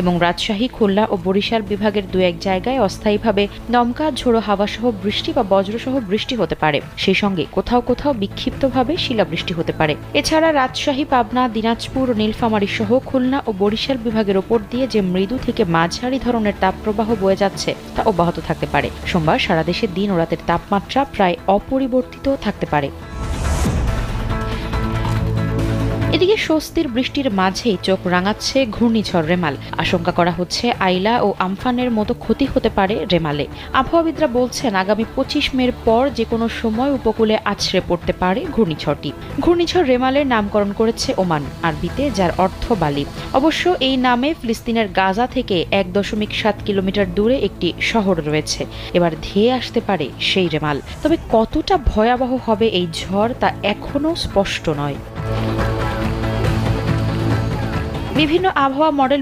এবং রাজশাহী, খুলনা ও বরিশাল বিভাগের 2-1 জায়গায় অস্থায়ীভাবে দমকা ঝোড়ো হাওয়াসহ বৃষ্টি বা বজ্রসহ বৃষ্টি হতে পারে। সেই সঙ্গে কোথাও কোথাও বিক্ষিপ্তভাবে শিলাবৃষ্টি হতে পারে। এছাড়া রাজশাহী, পাবনা, দিনাজপুর, নীলফামারী সহ খুলনা ও বরিশাল বিভাগের ওপর দিয়ে যে মৃদু থেকে মাঝারি ধরনের তাপপ্রবাহ বয়ে যাচ্ছে তা অব্যাহত থাকতে পারে। সোমবার সারা দেশে দিন ও রাতের তাপমাত্রা প্রায় অপরিবর্তিত থাকতে পারে। এদিকে স্বস্তির বৃষ্টির মাঝেই চোখ রাঙাচ্ছে ঘূর্ণিঝড় রেমাল। আশঙ্কা করা হচ্ছে আইলা ও আমফানের মতো ক্ষতি হতে পারে রেমালে। আবহাওয়াবিদরা বলছেন আগামী 25 মের পর যে কোনো সময় উপকূলে আছড়ে পড়তে পারে ঘূর্ণিঝড়টি। ঘূর্ণিঝড় রেমালের নামকরণ করেছে ওমান, আরবিতে যার অর্থ বালি। অবশ্য এই নামে ফিলিস্তিনের গাজা থেকে 1.7 কিলোমিটার দূরে একটি শহর রয়েছে। এবার ধেয়ে আসতে পারে সেই রেমাল। তবে কতটা ভয়াবহ হবে এই ঝড় তা এখনও স্পষ্ট নয়। বিভিন্ন আবহাওয়া মডেল